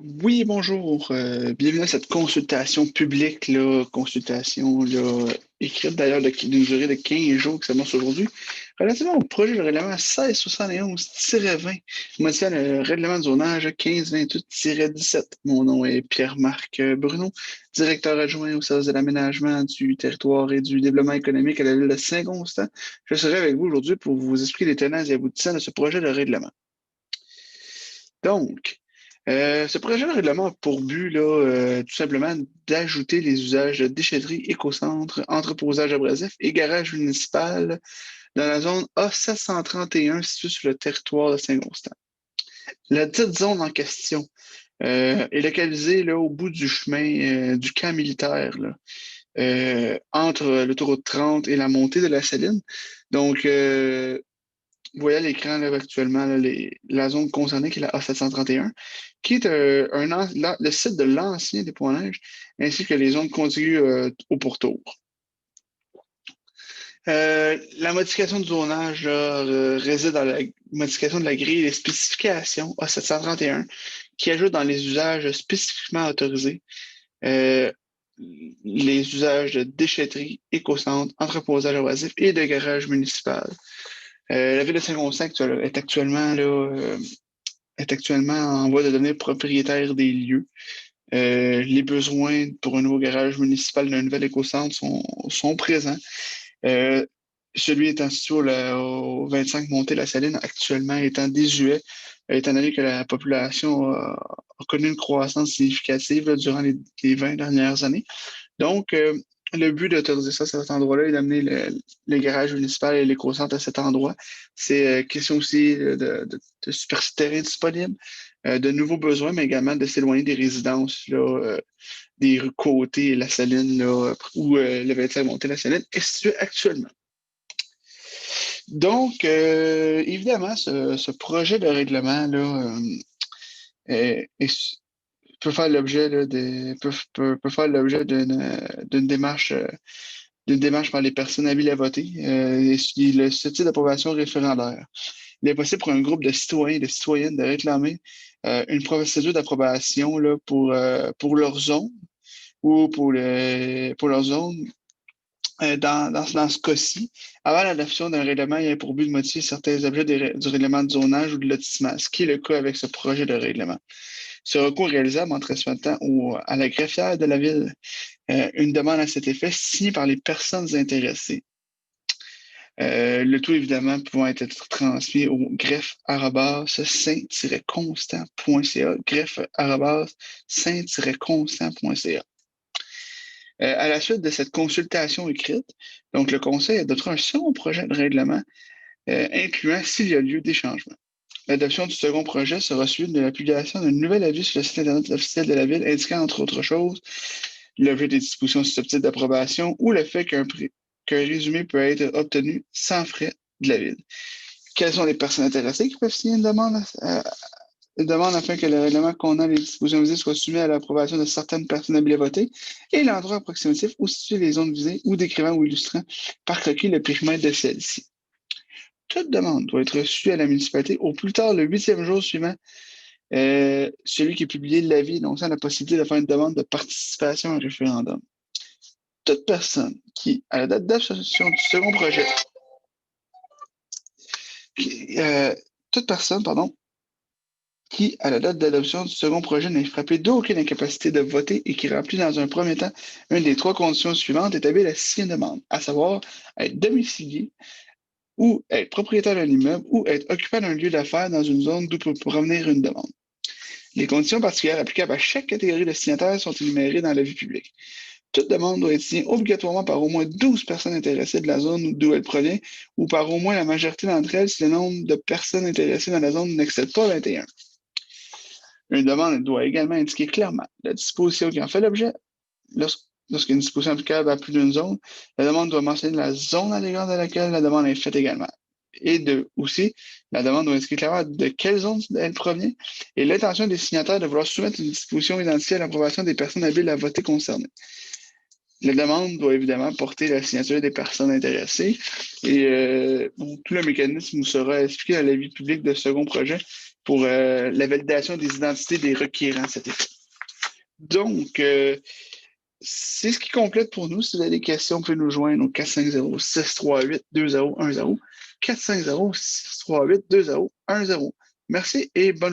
Oui, bonjour. Bienvenue à cette consultation publique, là, consultation là, écrite d'ailleurs d'une durée de 15 jours qui commence aujourd'hui, relativement au projet de règlement 1671-20, modifiant le règlement de zonage 1528-17. Mon nom est Pierre-Marc Bruno, directeur adjoint au service de l'aménagement du territoire et du développement économique à la ville de Saint-Constant. Je serai avec vous aujourd'hui pour vous expliquer les tenants et aboutissants de ce projet de règlement. Donc, ce projet de règlement a pour but, là, tout simplement, d'ajouter les usages de déchetterie, écocentre, entreposage abrasif et garage municipal dans la zone A731 située sur le territoire de Saint-Constant. La dite zone en question est localisée là, au bout du chemin du camp militaire, là, entre l'autoroute 30 et la montée de la Saline. Donc, vous voyez à l'écran là, actuellement là, la zone concernée qui est la A731, qui est le site de l'ancien dépôt-neige, ainsi que les zones contiguës au pourtour. La modification du zonage là, réside dans la modification de la grille des spécifications A731, qui ajoute dans les usages spécifiquement autorisés euh, les usages de déchetterie, éco-centre, entreposage abrasif et de garage municipal. La ville de Saint-Constant est actuellement en voie de devenir propriétaire des lieux. Les besoins pour un nouveau garage municipal d'un nouvel écocentre sont présents. Euh, Celui étant situé au 25 Montée la Saline, actuellement étant désuet, étant donné que la population a connu une croissance significative là, durant les 20 dernières années. Donc, le but d'autoriser ça à cet endroit-là est d'amener le garage municipal et l'éco-centre à cet endroit. C'est question aussi de superficie de terrain disponible, de nouveaux besoins, mais également de s'éloigner des résidences, là, des rues Côté et La Saline, là, où le 25 Montée La Saline est situé actuellement. Donc, évidemment, ce projet de règlement là, peut faire l'objet là, peut faire l'objet d'une démarche par les personnes habiles à voter. Ce type d'approbation référendaire. Il est possible pour un groupe de citoyens et de citoyennes de réclamer une procédure d'approbation là, pour leur zone ou pour leur zone. Dans ce cas-ci, avant l'adoption d'un règlement, il y a pour but de modifier certains objets du règlement de zonage ou de lotissement, ce qui est le cas avec ce projet de règlement. Ce recours est réalisable en transmettant à la greffière de la ville une demande à cet effet signée par les personnes intéressées. Le tout, évidemment, pouvant être transmis au greffe-saint-constant.ca, greffe-saint-constant.ca. À la suite de cette consultation écrite, donc le Conseil adoptera un second projet de règlement incluant s'il y a lieu des changements. L'adoption du second projet sera suivie de la publication d'un nouvel avis sur le site Internet officiel de la Ville indiquant, entre autres choses, l'objet des dispositions susceptibles d'approbation ou le fait qu'un résumé peut être obtenu sans frais de la Ville. Quelles sont les personnes intéressées qui peuvent signer une demande afin que le règlement contenant les dispositions visées soit soumis à l'approbation de certaines personnes habiles à voter et l'endroit approximatif où situent les zones visées ou décrivant ou illustrant par croquis le périmètre de celle-ci. Toute demande doit être reçue à la municipalité au plus tard le 8e jour suivant celui qui est publié l'avis annonçant la possibilité de faire une demande de participation à un référendum. Toute personne qui, à la date d'absorption du second projet, qui, euh, toute personne, pardon, qui, à la date d'adoption du second projet, n'est frappé d'aucune incapacité de voter et qui remplit dans un premier temps une des trois conditions suivantes établit la sixième demande, à savoir être domicilié ou être propriétaire d'un immeuble ou être occupant d'un lieu d'affaires dans une zone d'où peut provenir une demande. Les conditions particulières applicables à chaque catégorie de signataires sont énumérées dans l'avis public. Toute demande doit être signée obligatoirement par au moins 12 personnes intéressées de la zone d'où elle provient ou par au moins la majorité d'entre elles si le nombre de personnes intéressées dans la zone n'excède pas 21. Une demande doit également indiquer clairement la disposition qui en fait l'objet. Lorsqu'une disposition applicable à plus d'une zone, la demande doit mentionner la zone à l'égard de laquelle la demande est faite également. Aussi, la demande doit indiquer clairement de quelle zone elle provient et l'intention des signataires de vouloir soumettre une disposition identifiée à l'approbation des personnes habiles à voter concernées. La demande doit évidemment porter la signature des personnes intéressées et tout le mécanisme nous sera expliqué dans l'avis public de second projet pour la validation des identités des requérants cet été. Donc, c'est ce qui complète pour nous. Si vous avez des questions, vous pouvez nous joindre au 450-638-2010. 450-638-2010. Merci et bonne journée.